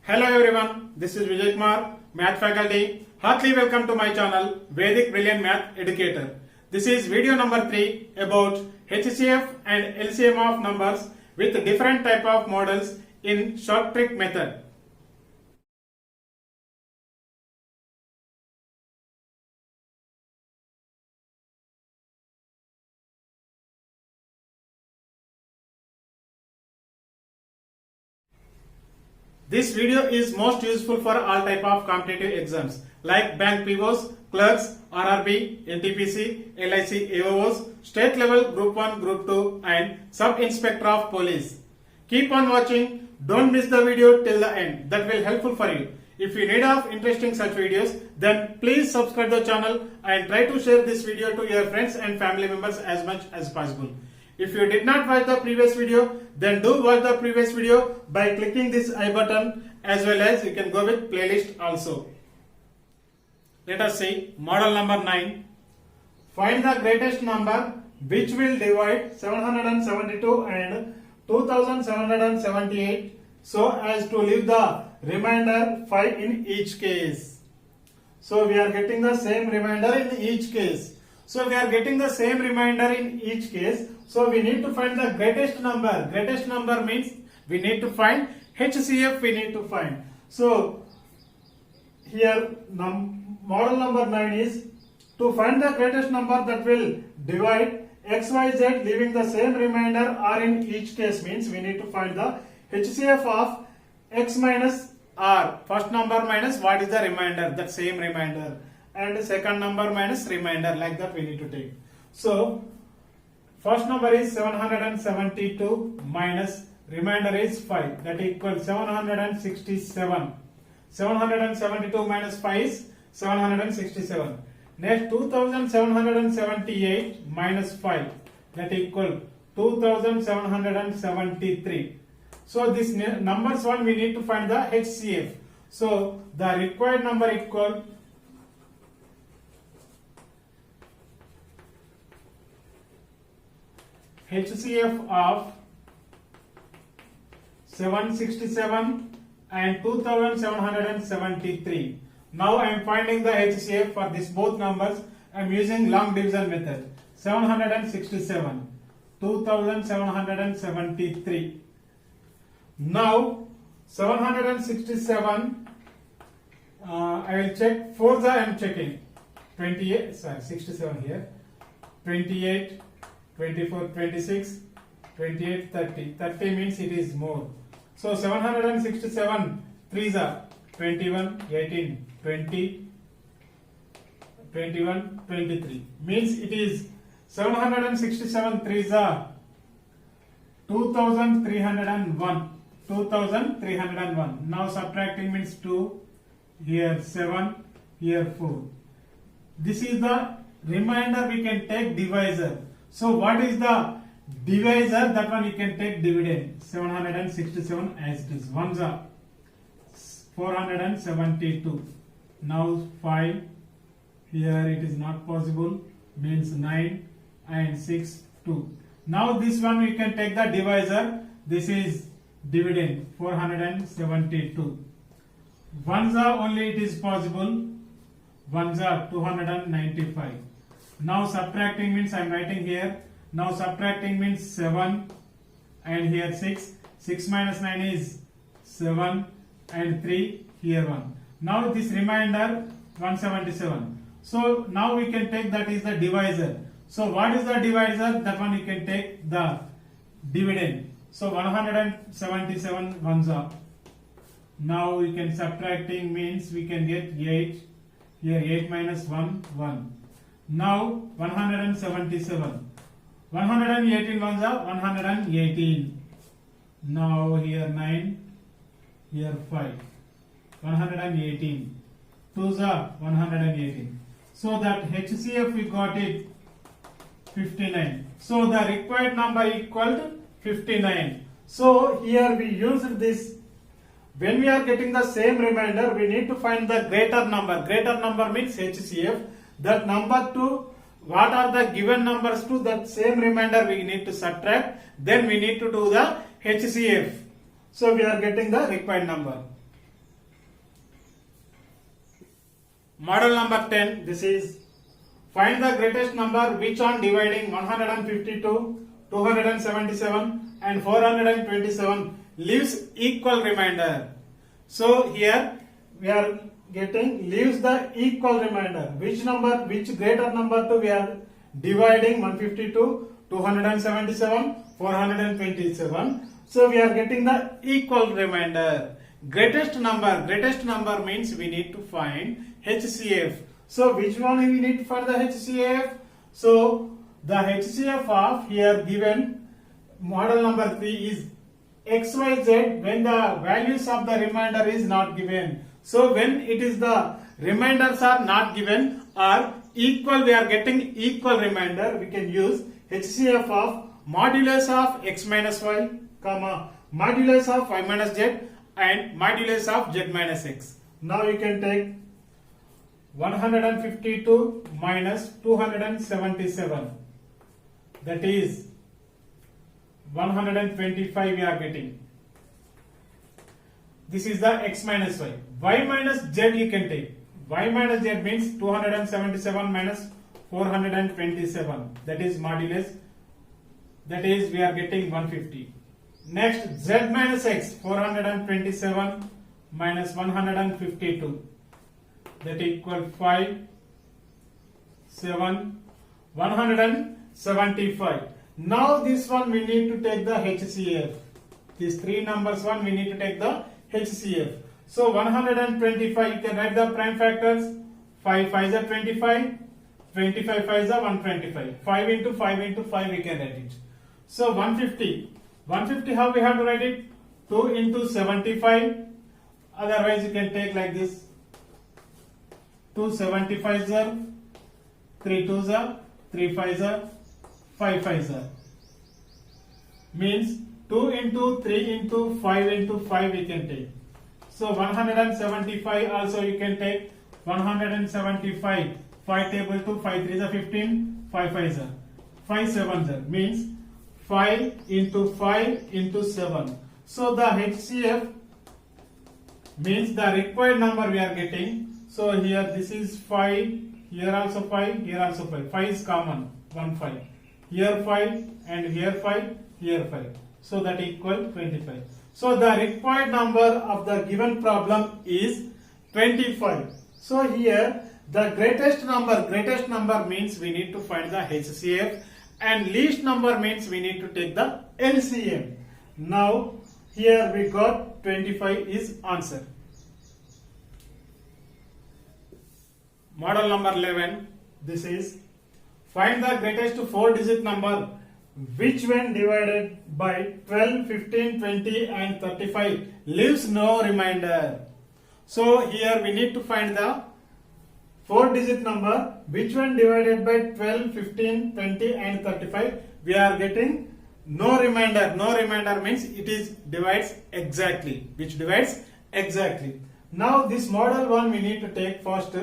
Hello everyone, this is Vijay Kumar, Math faculty. Heartily welcome to my channel, Vedic Brilliant Math Educator. This is video number 3 about HCF and LCM of numbers with different type of models in short trick method. This video is most useful for all type of competitive exams like bank POs, clerks, RRB, NTPC, LIC AOs, state level group 1, group 2 and sub-inspector of police. Keep on watching, don't miss the video till the end, that will helpful for you. If you need of interesting such videos, then please subscribe the channel and try to share this video to your friends and family members as much as possible. If you did not watch the previous video, then do watch the previous video by clicking this I button, as well as you can go with playlist also. Let us see model number 9. Find the greatest number which will divide 772 and 2778 so as to leave the remainder 5 in each case. So we are getting the same remainder in each case. So we are getting the same remainder in each case. So we need to find the greatest number. Greatest number means we need to find HCF we need to find. So here model number 9 is to find the greatest number that will divide XYZ leaving the same remainder R in each case means we need to find the HCF of X minus R. First number minus what is the remainder, that same remainder, and second number minus remainder, like that we need to take. So first number is 772 minus remainder is 5, that equals 767. 772 minus 5 is 767. Next 2778 minus 5, that equals 2773. So this numbers one we need to find the HCF. So the required number equal HCF of 767 and 2773. Now I am finding the HCF for this both numbers. I am using long division method. 767, 2773. Now 767, I will check. 4s I am checking. 28, sorry, 67 here. 28, 24, 26, 28, 30. 30 means it is more. So 767 3s are 21, 18, 20, 21, 23. Means it is 767 3s are 2301. 2301. Now subtracting means 2, here 7, here 4. This is the remainder we can take divisor. So what is the divisor? That one you can take dividend. 767 as it is. Ones are 472. Now 5. Here it is not possible. Means 9 and 6, 2. Now this one we can take the divisor. This is dividend 472. Ones are only it is possible. Ones are 295. Now subtracting means I am writing here. Now subtracting means 7 and here 6. 6 minus 9 is 7 and 3 here 1. Now this remainder 177. So now we can take that is the divisor. So what is the divisor? That one you can take the dividend. So 177 ones are. Now we can subtracting means we can get 8. Here 8 minus 1, 1. Now 177. 118 ones are 118. Now here 9, here 5. 118. 2s are 118. So that HCF we got it 59. So the required number equal to 59. So here we used this. When we are getting the same remainder, we need to find the greater number. Greater number means HCF. That number to what are the given numbers to that same remainder we need to subtract. Then we need to do the HCF. So we are getting the required number. Model number 10, this is find the greatest number which on dividing 152, 277 and 427 leaves equal remainder. So here we are getting leaves the equal remainder. Which greater number to we are dividing 152, 277, 427. So we are getting the equal remainder. Greatest number means we need to find HCF. So which one we need to find the HCF? So the HCF of here given model number 3 is XYZ when the values of the remainder is not given. So when it is the remainders are not given or equal, we are getting equal remainder, we can use HCF of modulus of x minus y, comma modulus of y minus z and modulus of z minus x. Now you can take 152 minus 277, that is 125 we are getting. This is the x minus y. Y minus z you can take. Y minus z means 277 minus 427, that is modulus, that is we are getting 150. Next z minus x, 427 minus 152, that equal 5, 7, 175. Now this one we need to take the HCF. These three numbers one we need to take the HCF. So 125 you can write the prime factors. 5 5 is 25, 25 5 is 125. 5 into 5 into 5 we can write it. So 150. 150 how we have to write it? 2 into 75. Otherwise you can take like this. 2 75s are 3 2s are 3 5s are 5 5s are. Means 2 into 3 into 5 into 5 we can take. So 175 also you can take 175. 5 table to 5 3s are 15, 5 5s are 5 7s are. Means 5 into 5 into 7. So the HCF means the required number we are getting. So here this is 5, here also 5, here also 5. 5 is common, 1 5. Here 5 and here 5, here 5. So that equal 25. So the required number of the given problem is 25. So here the greatest number means we need to find the HCF and least number means we need to take the LCM. Now here we got 25 is answer. Model number 11, this is find the greatest 4-digit number which when divided by 12, 15, 20 and 35 leaves no remainder. So here we need to find the 4-digit number which when divided by 12, 15, 20 and 35 we are getting no remainder. No remainder means it is divides exactly, which divides exactly. Now this model 1 we need to take first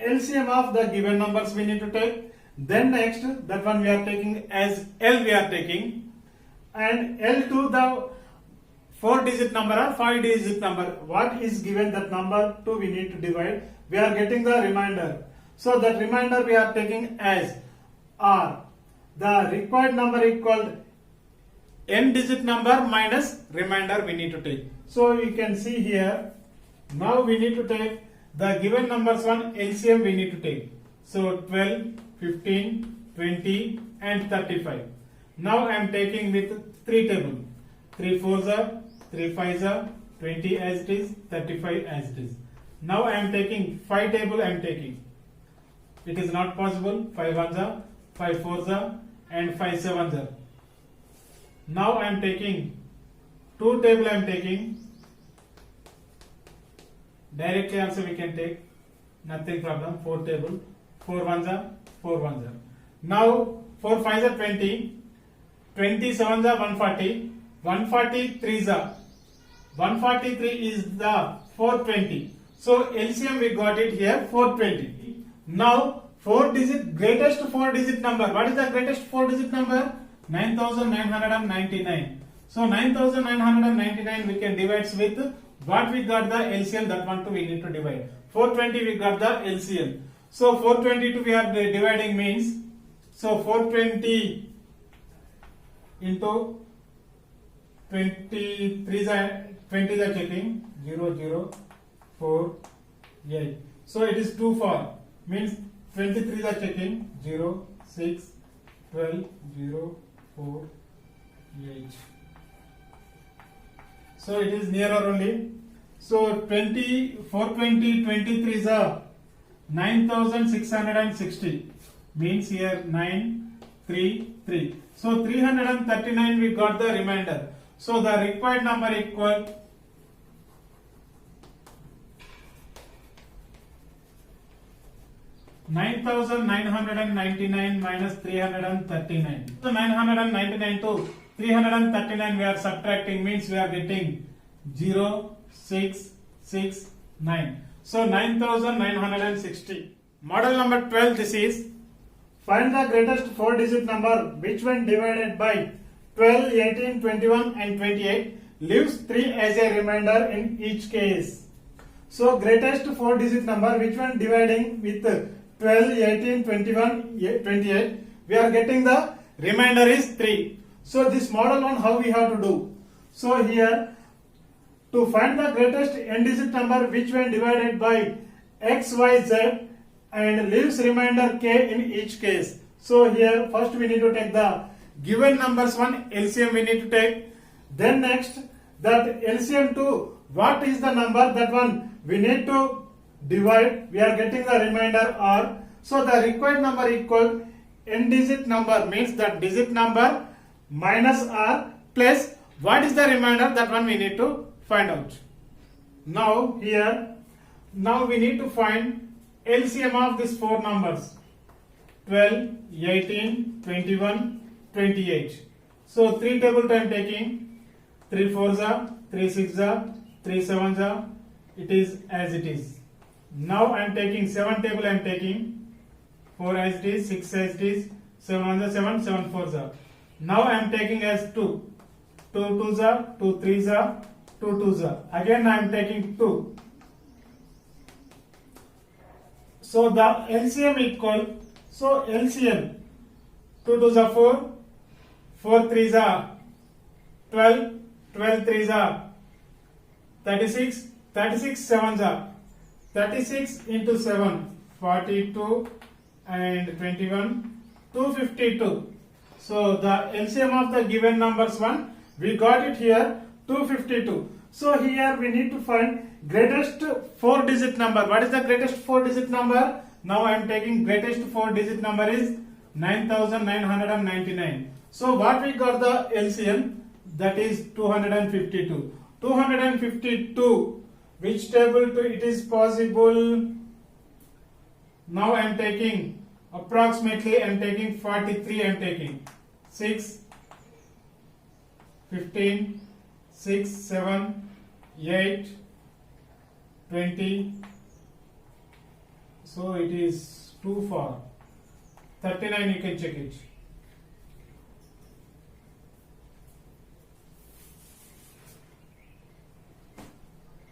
LCM of the given numbers we need to take. Then next that one we are taking as L we are taking, and L2 the 4-digit number or 5-digit number. What is given that number to we need to divide. We are getting the remainder. So that remainder we are taking as R. The required number equal n-digit number minus remainder we need to take. So you can see here. Now we need to take the given numbers one LCM we need to take. So 12, 15, 20 and 35. Now I am taking with 3 table. 3 4s are, 3 5s are, 20 as it is, 35 as it is. Now I am taking 5 table I am taking. It is not possible. 5 1s are, 5 4s are and 5 7s are. Now I am taking 2 table I am taking. Directly also we can take, nothing problem. 4 table, 4 1s are, 4 1s are. Now 4 5s are 20, 20 7s are 140, 143s are, 143 is the 420. So LCM we got it here 420. Now greatest 4-digit number. What is the greatest 4-digit number? 9999. So 9999 we can divide with what we got the LCM, that one too we need to divide. 420 we got the LCM. So 422 we are dividing means, so 420 into 20 is checking 0 0 4 8. So it is too far, means 23 is checking 0 6 12 0 4 8. So it is nearer only. So 20 420 23 is a 9660, means here 933. So 339 we got the remainder. So the required number equal 9999 minus 339. So 999 to 339 we are subtracting, means we are getting 0 6 6 9. So 9960. Model number 12, this is find the greatest 4-digit number which when divided by 12, 18, 21 and 28 leaves 3 as a remainder in each case. So greatest 4-digit number which when dividing with 12, 18, 21, 28, we are getting the remainder is 3. So this model on how we have to do. So here, to find the greatest n-digit number which when divided by x, y, z and leaves remainder k in each case. So here first we need to take the given numbers one LCM we need to take. Then next that LCM to what is the number, that one we need to divide, we are getting the remainder r. So the required number equal n-digit number, means that digit number minus r plus what is the remainder, that one we need to find out. Now here, now we need to find LCM of these 4 numbers 12, 18, 21, 28. So 3 table I am taking, 3 4s are, 3 6s are, 3 7s are, it is as it is. Now I am taking 7 table, I am taking 4 as it is, 6 as it is, 7 1s are 7, 7 4s are. Now I am taking as 2, 2 2s are, 2 3s are, 2 2s are. Again I am taking 2. So the LCM equal, so LCM 2 2s are 4, 4 3s are 12, 12 3s are 36, 36 7s are 36 into 7 42 and 21 252. So the LCM of the given numbers one, we got it here 252. So here we need to find greatest 4-digit number. What is the greatest 4-digit number? Now I am taking greatest 4-digit number is 9999. So what we got the LCM, that is 252. 252, which table to it is possible? Now I am taking approximately, I am taking 43, I am taking 6, 15, 6, 7, 8, 20. So it is too far. 39 you can check it.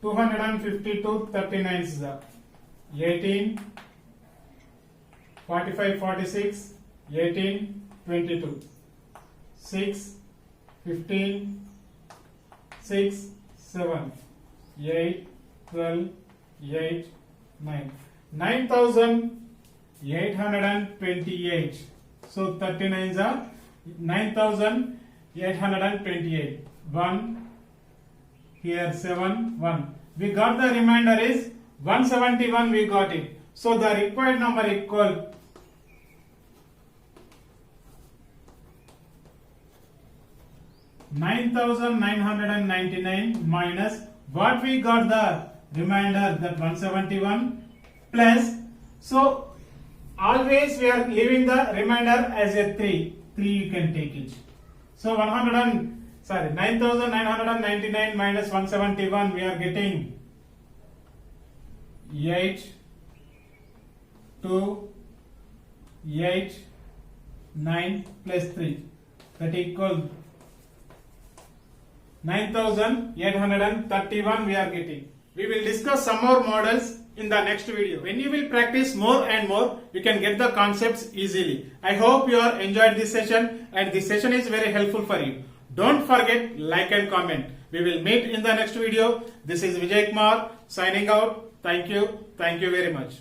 Two 39 is the 18, 45, 46, 18, 22, 6, 15, 6, 7, 8, 12, 8, 9. 9828. So 39s are 9828. 1, here 7, 1. We got the remainder is 171, we got it. So the required number equal 9999 minus what we got the remainder, that 171 plus, so always we are leaving the remainder as a 3 you can take it. So 9999 minus 171 we are getting 8 2 8 9 plus 3, that equals 9831 we are getting. We will discuss some more models in the next video. When you will practice more and more, you can get the concepts easily. I hope you are enjoyed this session and this session is very helpful for you. Don't forget like and comment. We will meet in the next video. This is Vijay Kumar signing out. Thank you. Thank you very much.